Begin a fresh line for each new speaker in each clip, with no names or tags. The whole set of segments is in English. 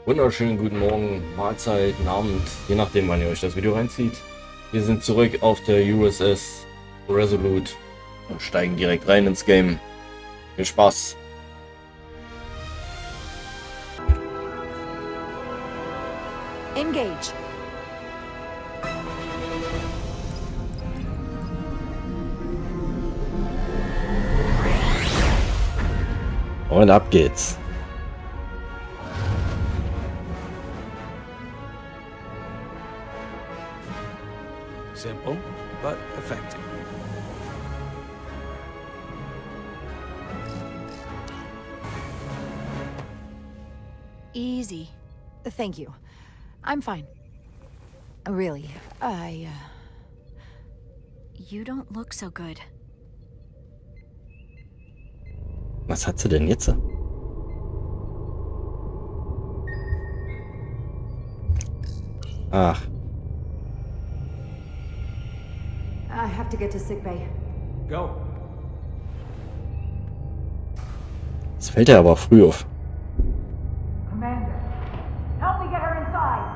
Wunderschönen guten Morgen, Mahlzeit, Abend, je nachdem, wann ihr euch das Video reinzieht. Wir sind zurück auf der USS Resolute und steigen direkt rein ins Game. Viel Spaß!
Engage.
Und ab geht's.
Simple, but effective.
Easy. Thank you. I'm fine. Really, You don't look so good.
Was hat sie denn jetzt? Ach.
I have to get to sickbay.
Go.
Das fällt ja aber früh auf.
Commander, help me get her inside.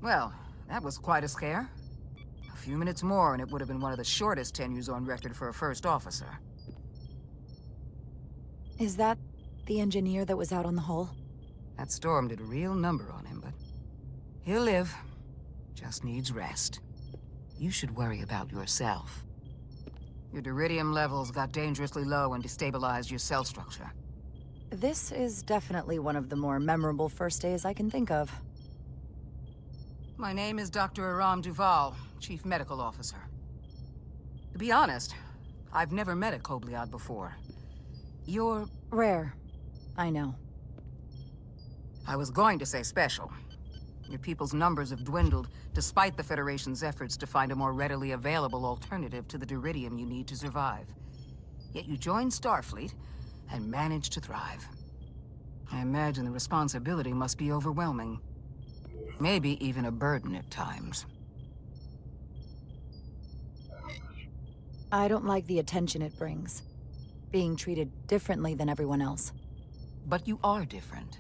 Well, that was quite a scare. A few minutes more and it would have been one of the shortest tenures on record for a first officer.
Is that the engineer that was out on the hull?
That storm did a real number on him, but he'll live. Just needs rest. You should worry about yourself. Your diridium levels got dangerously low and destabilized your cell structure.
This is definitely one of the more memorable first days I can think of.
My name is Dr. Aram Duval, Chief Medical Officer. To be honest, I've never met a Kobliad before. You're...
Rare. I know.
I was going to say special. Your people's numbers have dwindled, despite the Federation's efforts to find a more readily available alternative to the diridium you need to survive. Yet you joined Starfleet, and managed to thrive. I imagine the responsibility must be overwhelming. Maybe even a burden at times.
I don't like the attention it brings. Being treated differently than everyone else.
But you are different.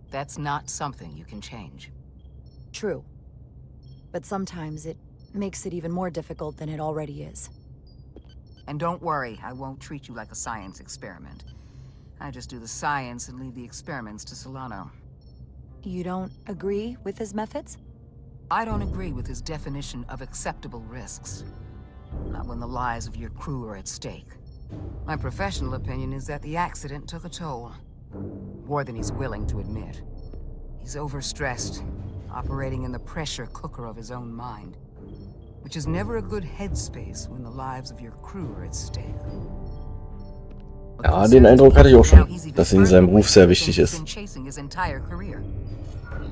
That's not something you can change.
True. But sometimes it makes it even more difficult than it already is.
And don't worry, I won't treat you like a science experiment. I just do the science and leave the experiments to Solano.
You don't agree with his methods?
I don't agree with his definition of acceptable risks. Not when the lives of your crew are at stake. My professional opinion is that the accident took a toll. More than he's willing to admit. He's overstressed, operating in the pressure cooker of his own mind. Which is never a good headspace when the lives of your crew are at stake.
Ja, den Eindruck hatte ich auch schon, dass in seinem Beruf sehr wichtig ist.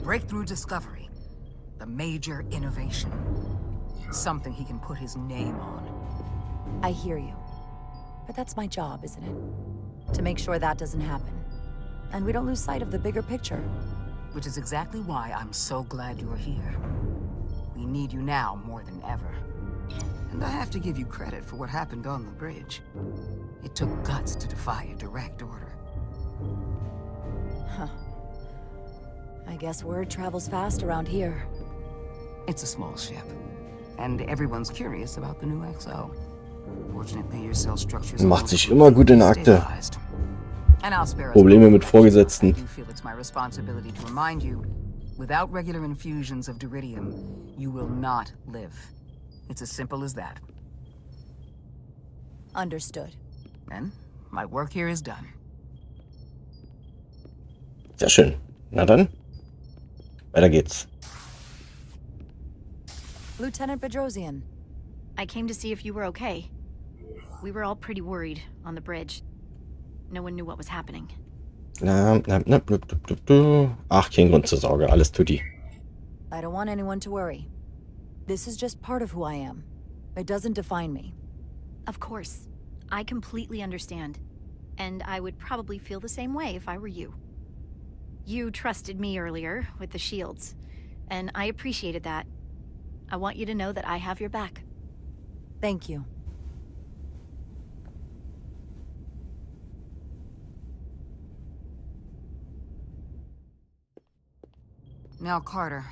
Breakthrough discovery, the major innovation, something he can put his name on.
I hear you. But that's my job, isn't it? To make sure that doesn't happen. And we don't lose sight of the bigger picture.
Which is exactly why I'm so glad you're here. We need you now more than ever. And I have to give you credit for what happened on the bridge. It took guts to defy a direct order.
Huh. I guess word travels fast around here.
It's a small ship. And everyone's curious about the new XO. Fortunately, your cell structures
Macht sich immer gut in der Akte. Probleme mit Vorgesetzten.
I do feel it's my responsibility to remind you, without regular infusions of diridium, you will not live. It's as simple as that.
Understood.
Then, my work here is done.
Sehr schön. Na dann, weiter geht's.
Lieutenant Bedrosian.
I came to see if you were okay. We were all pretty worried on the bridge. No one knew what was happening.
Ach, kein Grund zur Sorge. Alles tutti.
I don't want anyone to worry. This is just part of who I am. It doesn't define me.
Of course. I completely understand. And I would probably feel the same way if I were you. You trusted me earlier with the shields, and I appreciated that. I want you to know that I have your back.
Thank you.
Now, Carter,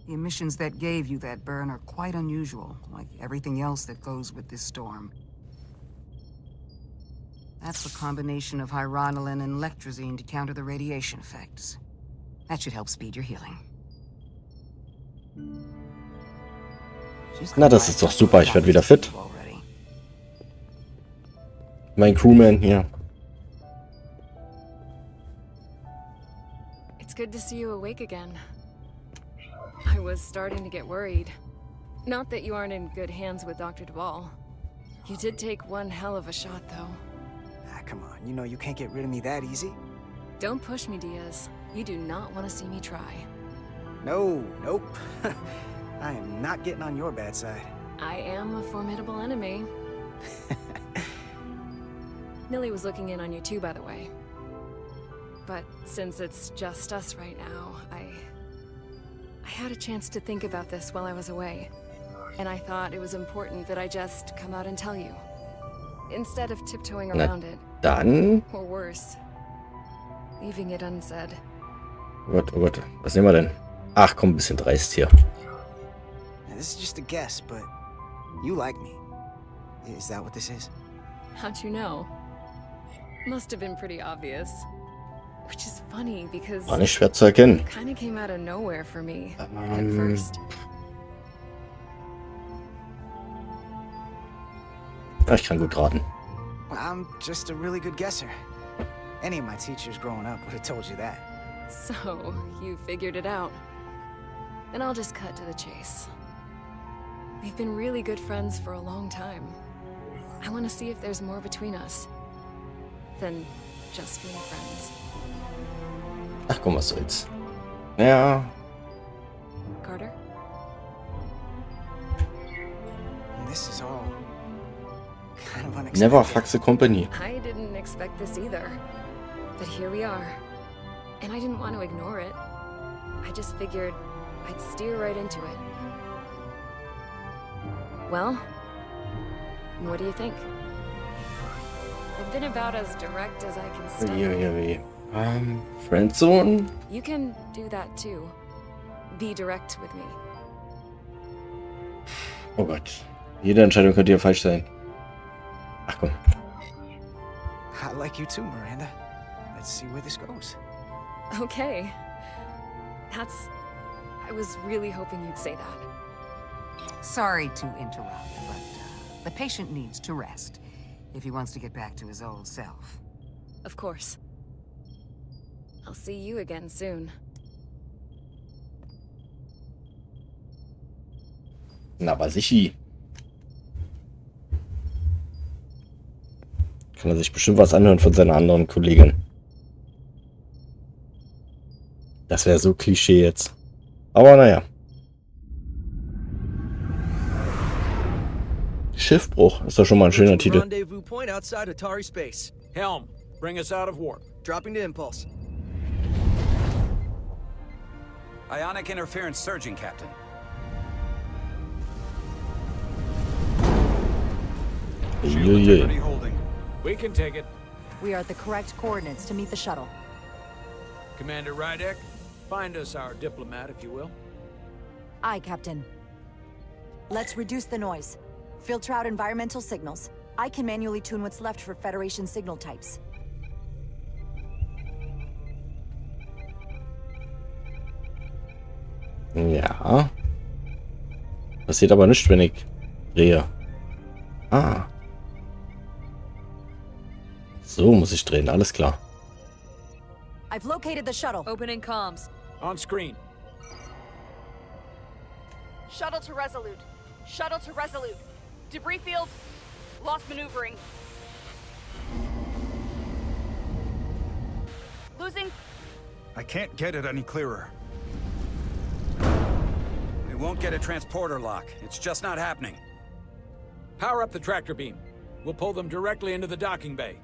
the emissions that gave you that burn are quite unusual, like everything else that goes with this storm. That's a combination of hyronolin and lectrazine to counter the radiation effects. That should help speed your healing.
Na, das ist doch super. Ich werde wieder fit. Mein Crewman hier.
It's good to see you awake again. I was starting to get worried. Not that you aren't in good hands with Dr. Duvall. You did take one hell of a shot, though.
Ah, come on. You know you can't get rid of me that easy.
Don't push me, Diaz. You do not want to see me try.
No, nope. I am not getting on your bad side.
I am a formidable enemy. Millie was looking in on you too, by the way. But since it's just us right now, I had a chance to think about this while I was away. And I thought it was important that I just come out and tell you. Instead of tiptoeing around it.
Dann.
Or worse, leaving it unsaid.
Oh Gott. Was nehmen wir denn? Ach, komm, ein bisschen dreist hier.
Now, this is just a guess, but you like me. Is that what this is?
How'd you know? Must have been pretty obvious. Which is funny because
War nicht schwer zu erkennen.
it kind of came out of nowhere for me at first.
Ich kann gut raten.
Well, I'm just a really good guesser. Any of my teachers growing up would have told you that.
So, you figured it out. Then I'll just cut to the chase. We've been really good friends for a long time. I want to see if there's more between us than just being friends.
Ach komm, was soll's. Ja.
Carter?
This is all kind of unexpected.
Never fuck the company.
I didn't expect this either. But here we are. And I didn't want to ignore it. I just figured I'd steer right into it. Well, what do you think? I've been about as direct as I can stay.
Friendzone?
You can do that too. Be direct with me.
Oh Gott. Jede Entscheidung könnte ja falsch sein. Ach komm.
I like you too, Miranda. Let's see where this goes.
Okay. I was really hoping you'd say that.
Sorry to interrupt, but the patient needs to rest if he wants to get back to his old self.
Of course. I'll see you again soon.
Na, aber sicher. Kann er sich bestimmt was anhören von seiner anderen Kollegin. Das wäre so Klischee jetzt. Aber naja. Schiffbruch ist doch schon mal ein schöner Titel.
Rendezvous point outside Atari space. Helm, bring us out of warp.
Dropping to impulse.
Ionic interference surging, Captain.
Integrity holding. We can take it.
We are at the correct coordinates to meet the shuttle.
Commander Rydek, find us our diplomat, if you will.
Aye, Captain. Let's reduce the noise. Filter out environmental signals. I can manually tune what's left for Federation signal types.
Ja. Passiert aber nicht, wenn ich drehe. Ah. So muss ich drehen, alles klar.
I've located the shuttle.
Opening comms.
On screen.
Shuttle to Resolute. Shuttle to Resolute. Debris field. Lost maneuvering. Losing.
I can't get it any clearer. We won't get a transporter lock. It's just not happening.
Power up the tractor beam. We'll pull them directly into the docking bay.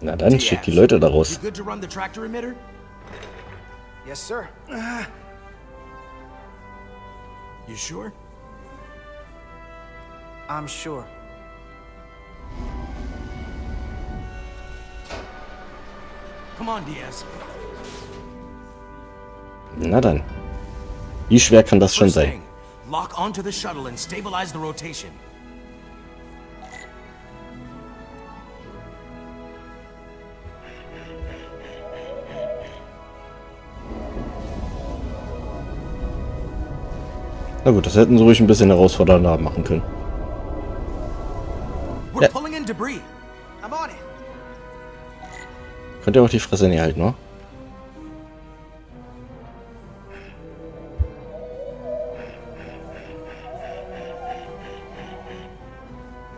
Na dann, schick die Leute da raus.
You good to run the tractor emitter?
Yes, sir.
You sure?
I'm sure.
Come on, Diaz.
Na dann. Wie schwer kann das schon
First
sein?
thing, lock onto the shuttle and stabilize the rotation.
Na gut, das hätten sie ruhig ein bisschen herausfordernder machen können.
We're pulling in debris.
I'm on it.
Könnt ihr auch die Fresse nicht halten, ne?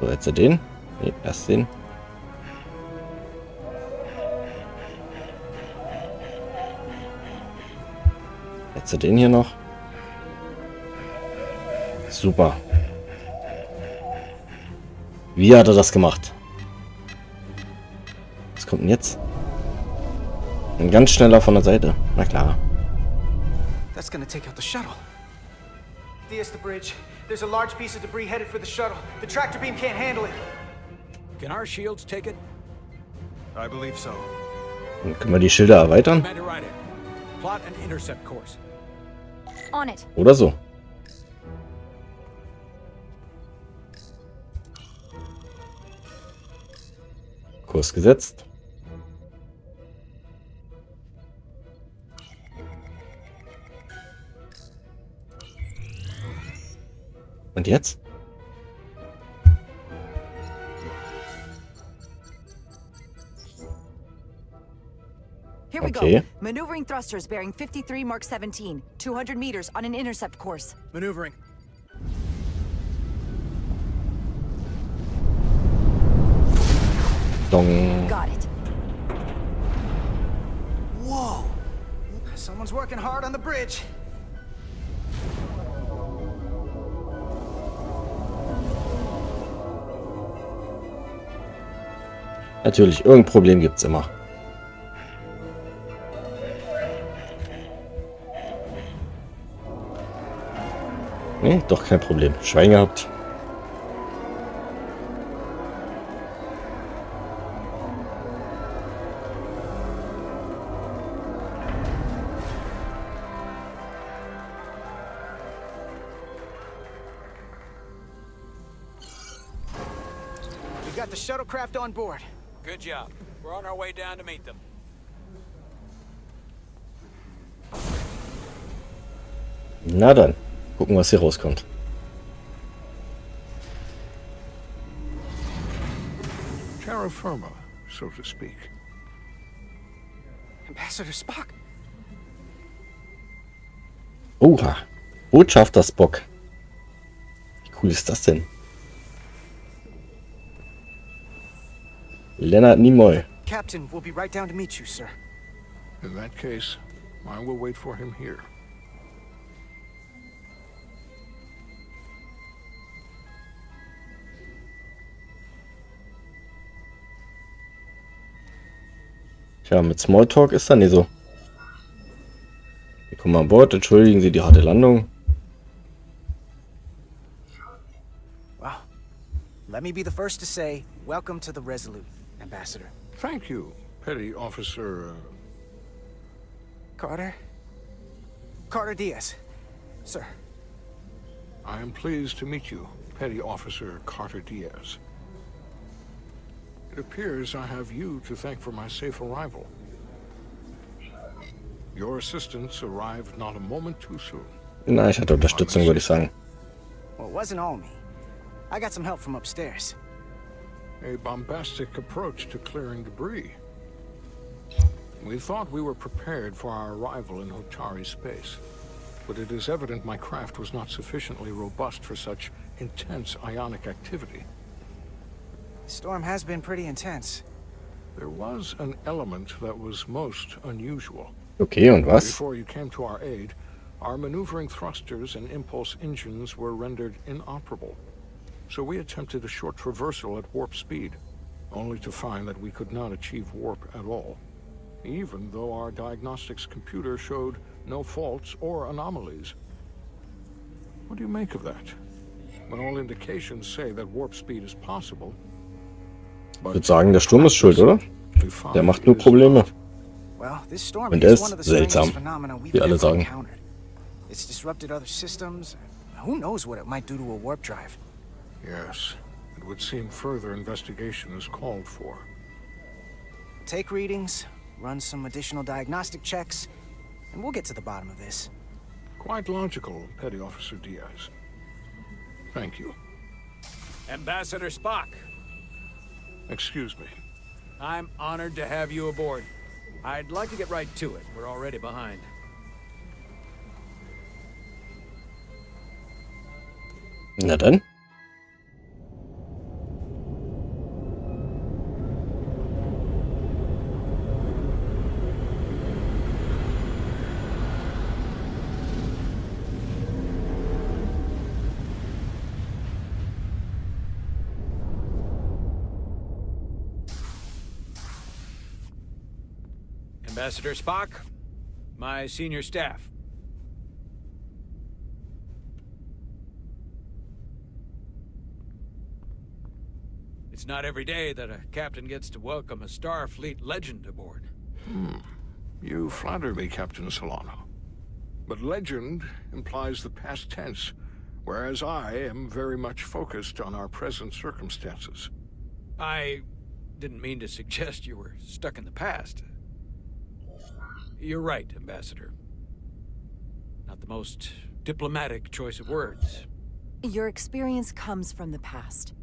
So, jetzt den. Ne, erst den. Jetzt den hier noch. Super. Wie hat er das gemacht? Was kommt denn jetzt? Ein ganz schneller von der Seite. Na klar.
That's gonna take out the shuttle. Diaz, the bridge. There's a large piece of debris headed for the shuttle. The tractor beam can't handle it.
Can our shields take it?
I believe so.
Dann können wir die Schilder erweitern.
Commander Ryder, plot an intercept course.
On it.
Oder so. Kurs gesetzt. Und jetzt?
Here we
Okay.
go. Maneuvering thrusters bearing 53 Mark 17, 200 meters on an intercept course.
Maneuvering.
Dong.
Got it.
Whoa! Someone's working hard on the bridge.
Natürlich, irgendein Problem gibt's immer. Nee, doch kein Problem. Schwein gehabt.
We got the shuttlecraft on board.
Good job. We're on our way down to meet them.
Na dann, gucken, was hier rauskommt.
Terra firma, so to speak.
Ambassador Spock.
Oha, Botschafter Spock. Wie cool ist das denn? Leonard Nimoy.
Captain, we'll be right down to meet you, sir.
In that case, I will wait for him here.
Tja, mit Smalltalk ist da nicht so. Wir kommen an Bord, entschuldigen Sie die harte Landung.
Well, let me be the first to say, welcome to the Resolute, Ambassador.
Thank you, Petty Officer.
Carter? Carter Diaz. Sir.
I am pleased to meet you, Petty Officer Carter Diaz. It appears I have you to thank for my safe arrival. Your assistance arrived not a moment too soon.
Na, ich hatte Unterstützung, würde ich sagen.
Well, it wasn't all me. I got some help from upstairs.
A bombastic approach to clearing debris. We thought we were prepared for our arrival in Hotari space, but it is evident my craft was not sufficiently robust for such intense ionic activity.
The storm has been pretty intense.
There was an element that was most unusual.
Okay, und was?
Before you came to our aid, Our maneuvering thrusters and impulse engines were rendered inoperable, so we attempted a short traversal at warp speed, only to find that we could not achieve warp at all, even though our diagnostics computer showed no faults or anomalies. What do you make of that? When all indications say that warp speed is possible.
Ich würde sagen, der Sturm ist schuld, oder? Der macht nur Probleme.
Well, this storm
Und er
is
ist
one of the
seltsam,
strangest phenomena we've
wie alle
ever
sagen.
encountered. It's disrupted other systems. Who knows what it might do to a warp drive?
Yes, it would seem further investigation is called for.
Take readings, run some additional diagnostic checks, and we'll get to the bottom of this.
Quite logical, Petty Officer Diaz. Thank you.
Ambassador Spock,
Excuse me.
I'm honored to have you aboard. I'd like to get right to it. We're already behind.
Na dann.
Ambassador Spock, my senior staff. It's not every day that a captain gets to welcome a Starfleet legend aboard.
You flatter me, Captain Solano. But legend implies the past tense, whereas I am very much focused on our present circumstances.
I didn't mean to suggest you were stuck in the past. You're right, Ambassador. Not the most diplomatic choice of words.
Your experience comes from the past.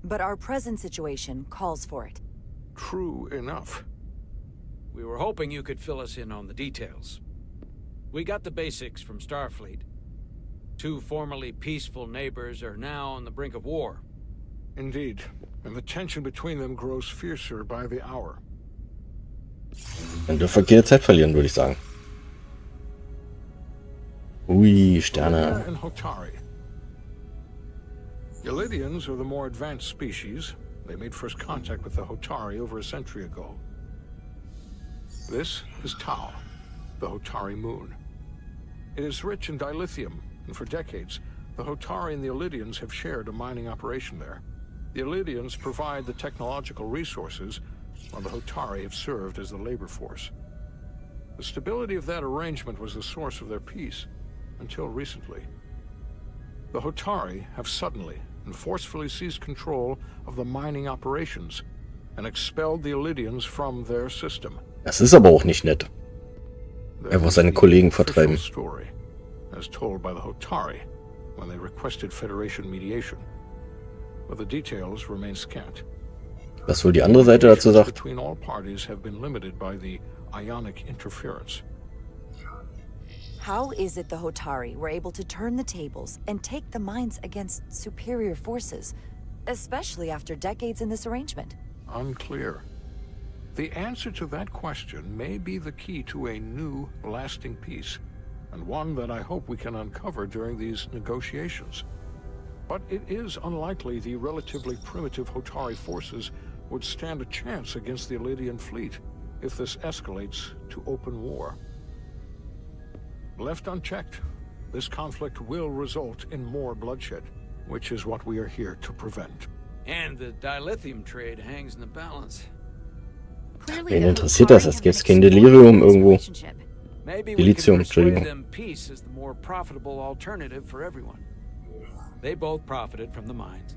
But our present situation calls for it.
True enough.
We were hoping you could fill us in on the details. We got the basics from Starfleet. Two formerly peaceful neighbors are now on the brink of war.
Indeed, and the tension between them grows fiercer by the hour.
Dann dürfen wir keine Zeit verlieren, würde ich sagen. Ui, Sterne.
And Hotari. Ylidians are the more advanced species. They made first contact with the Hotari over a century ago. This is Tau, the Hotari moon. It is rich in dilithium, and for decades, the Hotari and the Ylidians have shared a mining operation there. The Ylidians provide the technological resources, while the Hotari have served as the labor force. The stability of that arrangement was the source of their peace, until recently. The Hotari have suddenly and forcefully seized control of the mining operations and expelled the Ylidians from their system.
Das ist aber auch nicht nett. Einfach seine Kollegen vertreiben.
Story, as told by the Hotari when they requested Federation mediation. But the details remain scant.
Was wohl die andere Seite dazu sagt?
Between all parties have been limited by the ionic interference.
How is it the Hotari were able to turn the tables and take the mines against superior forces, especially after decades in this arrangement?
Unclear. The answer to that question may be the key to a new, lasting peace, and one that I hope we can uncover during these negotiations. But it is unlikely the relatively primitive Hotari forces would stand a chance against the Ylidian fleet if this escalates to open war. Left unchecked, this conflict will result in more bloodshed, which is what we are here to prevent.
And the dilithium trade hangs in the balance.
Wen interessiert das? Es gibt kein Delirium irgendwo.
Maybe we
Dilithium,
can persuade
Entschuldigung.
them peace is the more profitable alternative for everyone. They both profited from the mines.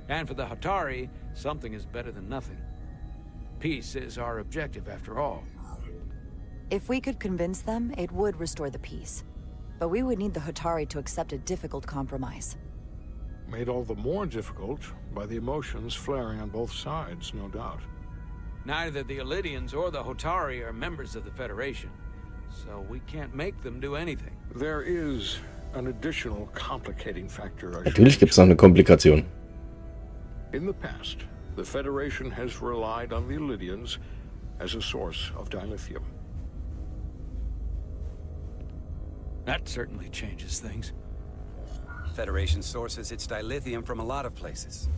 And for the Hotari, something is better than nothing. Peace is our objective after all.
If we could convince them, it would restore the peace. But we would need the Hotari to accept a difficult compromise.
Made all the more difficult by the emotions flaring on both sides, no doubt.
Neither the Ylidians or the Hotari are members of the Federation, so we can't make them do anything.
There is an additional complicating factor.
Natürlich gibt es noch eine Komplikation.
In the past, the Federation has relied on the Ylidians as a source of dilithium.
That certainly changes things.
Federation sources its dilithium from a lot of places.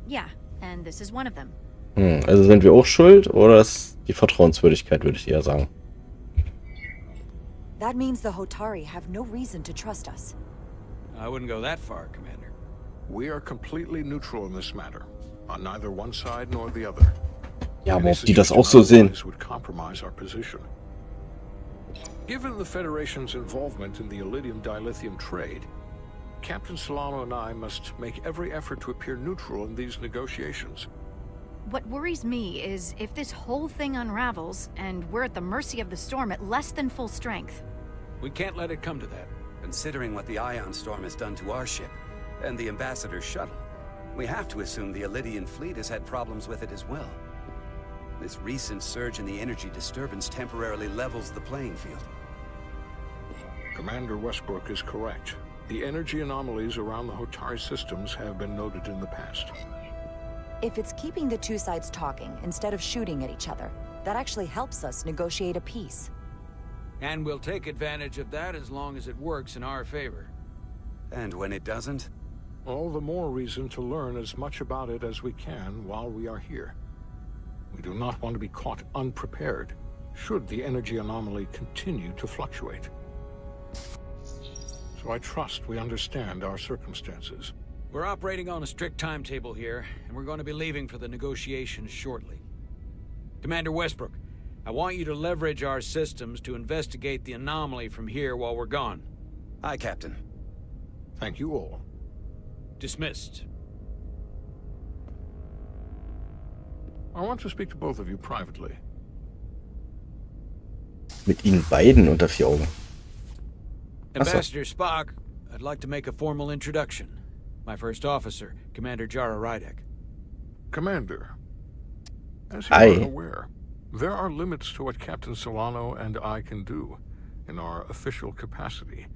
Yeah, and this is one of them.
Also sind wir auch schuld oder ist die Vertrauenswürdigkeit, würde ich eher sagen.
That means the Hotari have no reason to trust us.
I wouldn't go that far, Commander.
We are completely neutral in this matter, on neither one side nor the other.
Ja, aber ob die das auch so sehen?
Would compromise our position. Given the Federation's involvement in the Iridium dilithium trade, Captain Solano and I must make every effort to appear neutral in these negotiations.
What worries me is if this whole thing unravels and we're at the mercy of the storm at less than full strength.
We can't let it come to that.
Considering what the Ion Storm has done to our ship and the Ambassador's shuttle, we have to assume the Ilidian fleet has had problems with it as well. This recent surge in the energy disturbance temporarily levels the playing field.
Commander Westbrook is correct. The energy anomalies around the Hotari systems have been noted in the past.
If it's keeping the two sides talking instead of shooting at each other, that actually helps us negotiate a peace.
And we'll take advantage of that as long as it works in our favor.
And when it doesn't?
All the more reason to learn as much about it as we can while we are here. We do not want to be caught unprepared, should the energy anomaly continue to fluctuate. So I trust we understand our circumstances.
We're operating on a strict timetable here, and we're going to be leaving for the negotiations shortly. Commander Westbrook, I want you to leverage our systems to investigate the anomaly from here while we're gone.
Aye, Captain.
Thank you all.
Dismissed.
I want to speak to both of you privately.
Mit ihnen beiden unter vier Augen.
Ambassador Spock, I'd like to make a formal introduction. My first officer, Commander Jara Rydek.
Commander, as you are aware, there are limits to what Captain Solano and I can do in our official capacity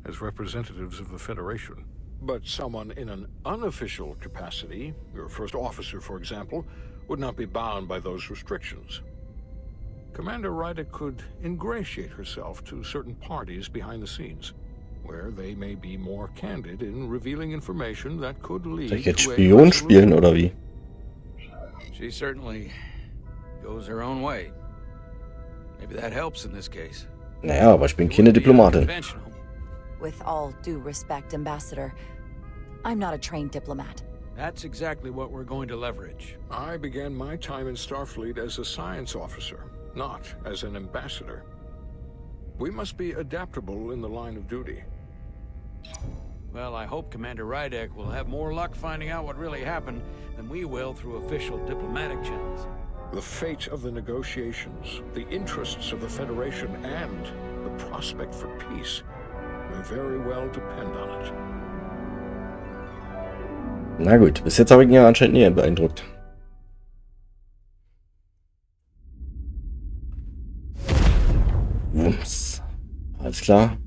as representatives of the Federation. But someone in an unofficial capacity, your first officer, for example, would not be bound by those restrictions. Commander Rydek could ingratiate herself to certain parties behind the scenes, where they may be more candid in revealing information that could lead
Soll ich jetzt
to a
Spion spielen oder wie?
She certainly goes her own way. Maybe that helps in this case.
Naja, aber ich bin keine Diplomatin.
With all due respect, Ambassador, I'm not a trained diplomat.
That's exactly what we're going to leverage.
I began my time in Starfleet as a science officer, not as an ambassador. We must be adaptable in the line of duty.
Well, I hope Commander Rydek will have more luck finding out what really happened than we will through official diplomatic channels.
The fate of the negotiations, the interests of the Federation, and the prospect for peace may very well depend on it.
Na gut, bis jetzt habe ich ihn ja anscheinend nie beeindruckt. Wumms. Alles klar.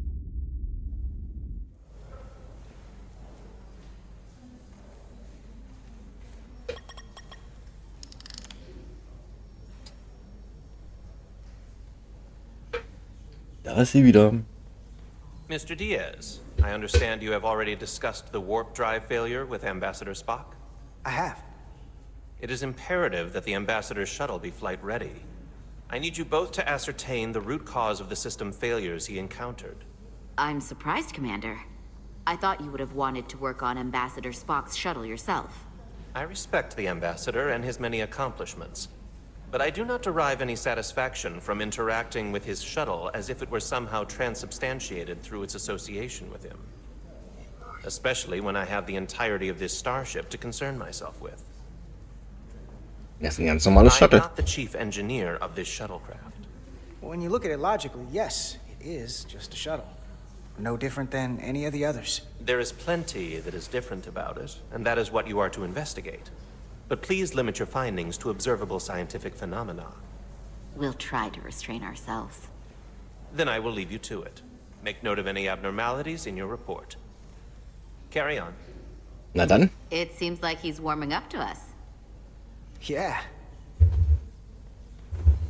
Da ist sie wieder.
Mr. Diaz, I understand you have already discussed the warp drive failure with Ambassador Spock?
I have.
It is imperative that the Ambassador's shuttle be flight ready. I need you both to ascertain the root cause of the system failures he encountered.
I'm surprised, Commander. I thought you would have wanted to work on Ambassador Spock's shuttle yourself.
I respect the Ambassador and his many accomplishments, but I do not derive any satisfaction from interacting with his shuttle as if it were somehow transubstantiated through its association with him. Especially when I have the entirety of this starship to concern myself with.
Das ist ein ganz normales
I'm
Shuttle.
not the chief engineer of this shuttlecraft.
When you look at it logically, yes, it is just a shuttle. No different than any of the others.
There is plenty that is different about it, and that is what you are to investigate. But please limit your findings to observable scientific phenomena.
We'll try to restrain ourselves.
Then I will leave you to it. Make note of any abnormalities in your report. Carry on.
Na dann.
It seems like he's warming up to us.
Yeah.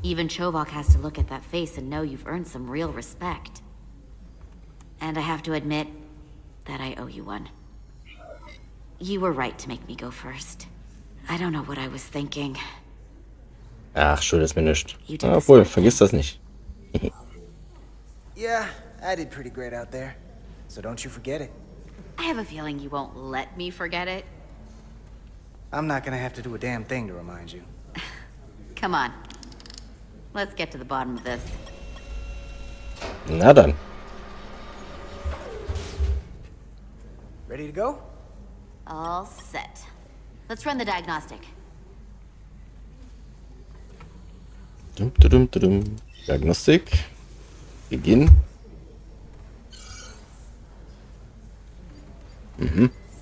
Even Chovok has to look at that face and know you've earned some real respect. And I have to admit that I owe you one. You were right to make me go first. I don't know what I was thinking.
Ach, schuld ist mir nicht. Obwohl, vergiss das nicht.
Yeah, I did pretty great out there. So don't you forget it.
I have a feeling you won't let me forget it.
I'm not gonna have to do a damn thing to remind you.
Come on. Let's get to the bottom of this.
Na dann.
Ready to go?
All set. Let's run the diagnostic.
Diagnostik. Beginn.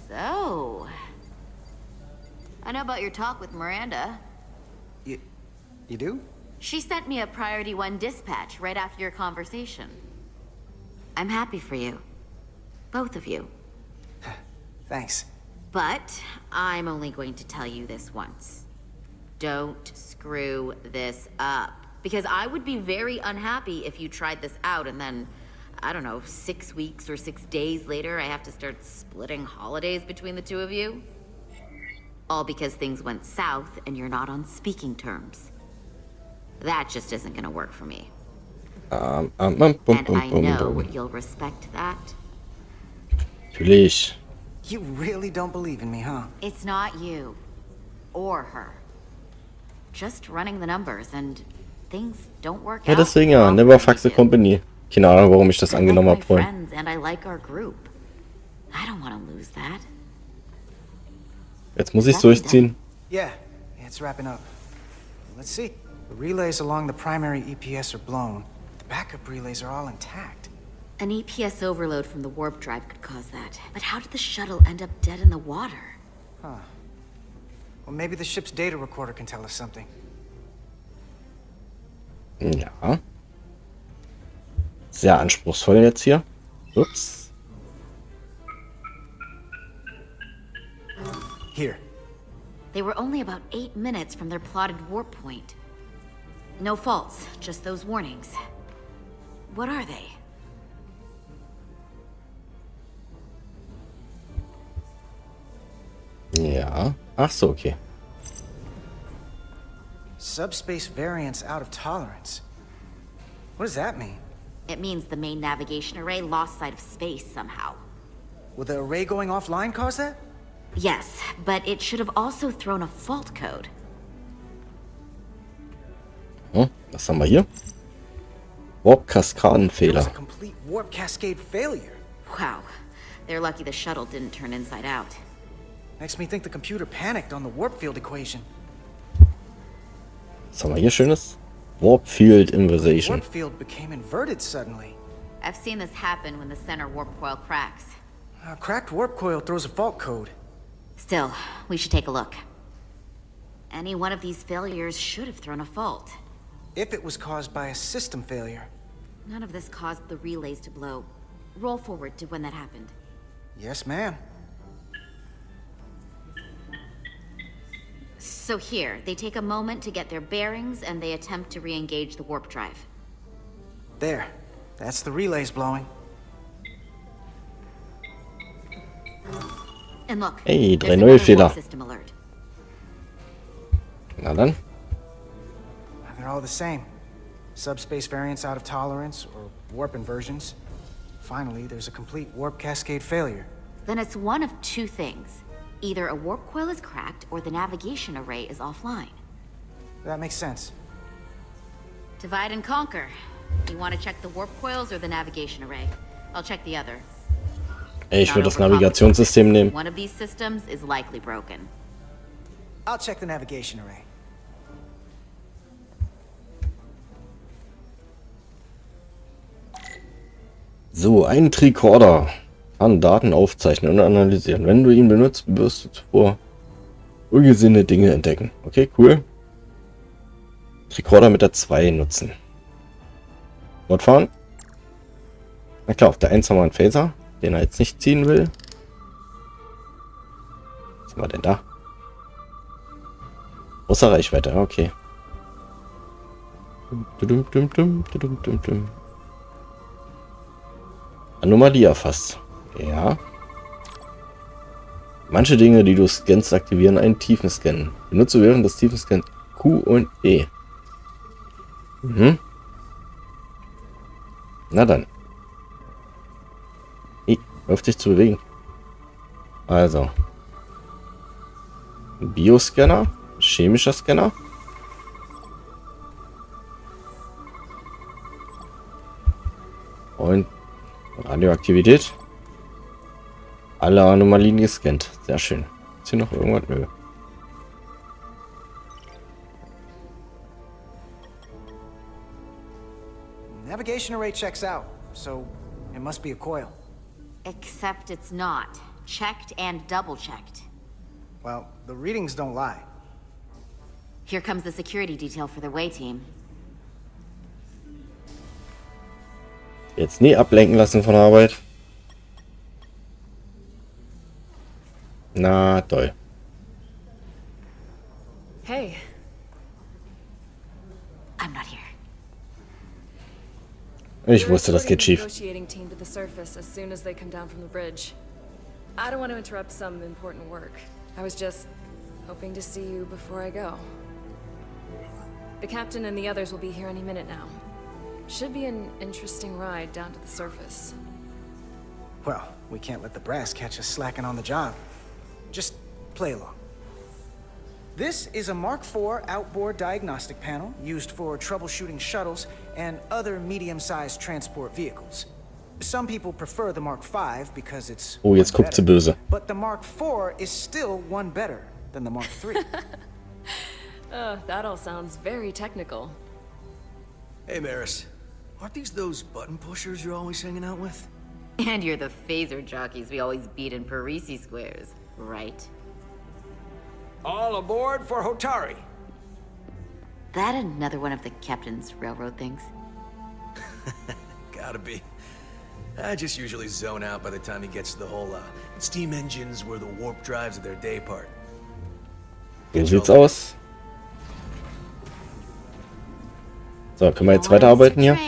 So, I know about your talk with Miranda.
You do?
She sent me a Priority 1 dispatch right after your conversation. I'm happy for you. Both of you.
Thanks.
But I'm only going to tell you this once. Don't screw this up. Because I would be very unhappy if you tried this out and then, I don't know, 6 weeks or 6 days later, I have to start splitting holidays between the two of you. All because things went south and you're not on speaking terms. That just isn't gonna work for me. And I know you'll respect that.
Natürlich.
You really don't believe in me, huh?
It's not you. Or her. Just running the numbers and things don't work
Ja,
out.
deswegen ja. Never fuck the company. Keine Ahnung, warum ich das angenommen habe vorhin.
Friends and I like our group. I don't want to lose that.
Jetzt muss ich durchziehen.
Yeah, it's wrapping up. Let's see. The relays along the primary EPS are blown. The backup relays are all intact.
An EPS overload from the warp drive could cause that. But how did the shuttle end up dead in the water?
Huh. Well, maybe the ship's data recorder can tell us something.
Ja. Sehr anspruchsvoll jetzt hier. Ups.
Here.
They were only about 8 minutes from their plotted warp point. No faults, just those warnings. What are they?
Ja. Ach so, okay.
Subspace variance out of tolerance. What does that mean?
It means the main navigation array lost sight of space somehow.
Will the array going offline cause that?
Yes, but it should have also thrown a fault code.
Was haben wir hier? Warp-Kaskadenfehler.
A complete warp cascade failure.
Wow. They're lucky the shuttle didn't turn inside out.
Makes me think the computer panicked on the warp field equation.
Was haben wir hier Schönes? Warp Field Inversion.
Warp field became inverted suddenly.
I've seen this happen when the center warp coil cracks.
A cracked warp coil throws a fault code.
Still, we should take a look. Any one of these failures should have thrown a fault.
If it was caused by a system failure.
None of this caused the relays to blow. Roll forward to when that happened.
Yes, ma'am.
So here, they take a moment to get their bearings and they attempt to re-engage the warp drive.
There. That's the relays blowing.
And look,
Hey, 3
there's
neue
another
Fehler.
warp system alert.
Na dann.
They're all the same. Subspace variance out of tolerance, or warp inversions. Finally, there's a complete warp cascade failure.
Then it's one of two things. Either a warp coil is cracked or the navigation array is offline.
That makes sense.
Divide and conquer. You want to check the warp coils or the navigation array? I'll check the other.
Ey, ich würde das Navigationssystem nehmen.
One of these systems is likely broken.
I'll check the navigation array.
So, ein Tricorder kann Daten aufzeichnen und analysieren. Wenn du ihn benutzt, wirst du zuvor ungesehene Dinge entdecken. Okay, cool. Tricorder mit der 2 nutzen. Fortfahren. Na klar, auf der 1 haben wir einen Phaser, den er jetzt nicht ziehen will. Was haben wir denn da? Außer Reichweite, okay. Anomalie erfasst. Ja. Manche Dinge, die du scannst, aktivieren einen Tiefenscan. Benutze während des Tiefenscans Q und E. Mhm. Na dann. Auf dich zu bewegen. Also. Bioscanner. Chemischer Scanner. Und Radioaktivität. Alle Anomalien gescannt. Sehr schön. Ist hier noch irgendwas? Nö.
Navigation array checks out, so it must be a coil.
Except it's not. Checked and double-checked.
Well, the readings don't lie.
Here comes the security detail for the Way team.
Jetzt nie ablenken lassen von Arbeit. Na, toll.
Hey.
I'm not here.
Ich wusste, das geht schief.
Negotiating team to the surface as soon as they come down from the bridge. I don't want to interrupt some important work. I was just hoping to see you before I go. The captain and the others will be here any minute now. Should be an interesting ride down to the surface.
Well, we can't let the brass catch us slacking on the job. Just play along. This is a Mark IV outboard diagnostic panel used for troubleshooting shuttles and other medium-sized transport vehicles. Some people prefer the Mark V because it's
Oh, jetzt guckt sie böse.
but the Mark IV is still one better than the Mark III.
That all sounds very technical.
Hey, Maris. Aren't these those button pushers you're always hanging out with?
And you're the phaser jockeys we always beat in Parisi squares, right?
All aboard for Hotari.
That another one of the captain's railroad things?
Gotta be. I just usually zone out by the time he gets to the whole steam engines were the warp drives of their day part.
So sieht's aus. So, können wir jetzt weiterarbeiten hier?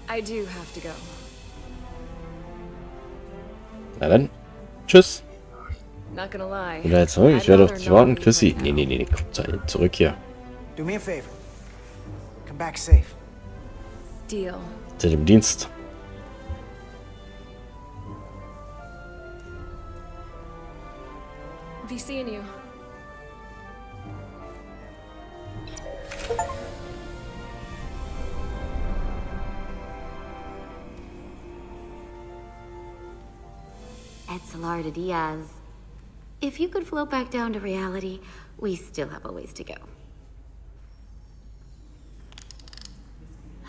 I do have to go.
Na dann. Tschüss.
Not gonna lie.
Oder jetzt zurück. Ich werde auf dich warten. Chrissy. Nee. Kommt zurück hier.
Do me a favor. Come back safe.
Deal.
Zu dem Dienst.
Be seeing you.
Etzelar Diaz. If you could float back down to reality, we still have a ways to go.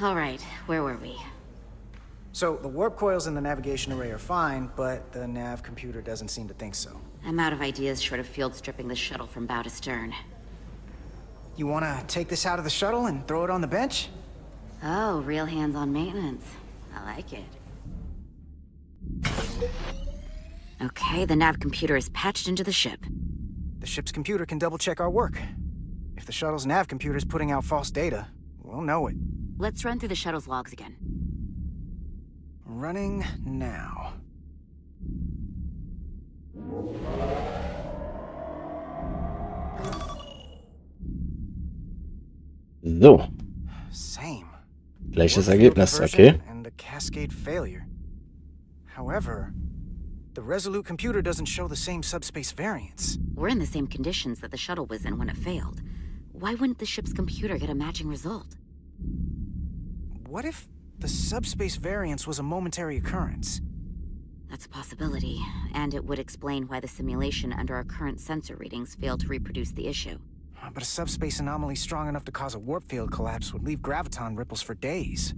All right, where were we?
So, the warp coils in the navigation array are fine, but the nav computer doesn't seem to think so.
I'm out of ideas short of field stripping the shuttle from bow to stern.
You wanna take this out of the shuttle and throw it on the bench?
Oh, real hands-on maintenance. I like it. Okay, the nav computer is patched into the ship.
The ship's computer can double-check our work. If the shuttle's nav computer is putting out false data, we'll know it.
Let's run through the shuttle's logs again.
Running now.
So.
Same.
Gleiches Ergebnis, okay.
And a cascade failure. However, the Resolute computer doesn't show the same subspace variance.
We're in the same conditions that the shuttle was in when it failed. Why wouldn't the ship's computer get a matching result?
What if the subspace variance was a momentary occurrence?
That's a possibility, and it would explain why the simulation under our current sensor readings failed to reproduce the issue.
But a subspace anomaly strong enough to cause a warp field collapse would leave graviton ripples for days.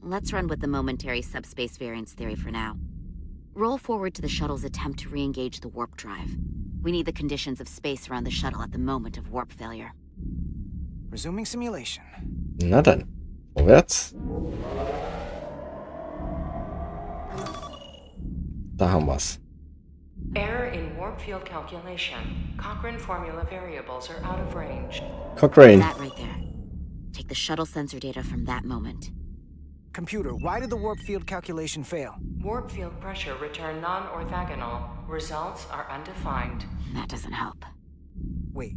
Let's run with the momentary subspace variance theory for now. Roll forward to the shuttle's attempt to re-engage the warp drive. We need the conditions of space around the shuttle at the moment of warp failure.
Resuming simulation.
Na dann. Vorwärts. Da haben wir's.
Error in warp field calculation. Cochrane formula variables are out of range.
Cochrane.
That right there. Take the shuttle sensor data from that moment.
Computer, why did the warp field calculation fail?
Warp field pressure returned non-orthogonal. Results are undefined.
That doesn't help.
Wait,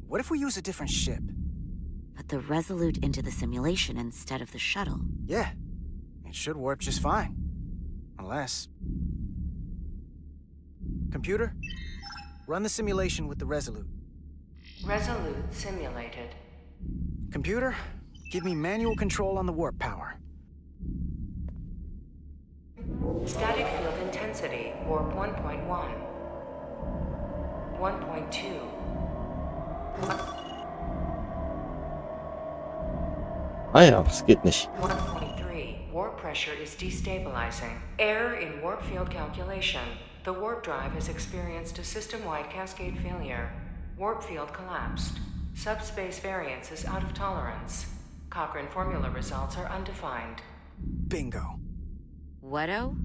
what if we use a different ship?
Put the Resolute into the simulation instead of the shuttle.
Yeah, it should warp just fine. Unless... Computer, run the simulation with the Resolute.
Resolute simulated.
Computer, give me manual control on the warp power.
Static field intensity, warp 1.1. 1.2.
Ah ja, es geht nicht.
1.3. Warp pressure is destabilizing. Error in warp field calculation. The warp drive has experienced a system-wide cascade failure. Warp field collapsed. Subspace variance is out of tolerance. Cochrane formula results are undefined.
Bingo.
What-o?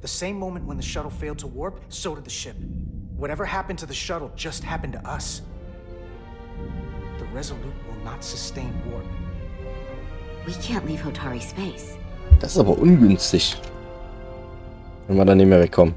The same moment when the shuttle failed to warp, so did the ship. Whatever happened to the shuttle just happened to us. The Resolute will not sustain warp.
We can't leave Hotari space.
Das ist aber ungünstig. Wenn wir dann nicht mehr wegkommen.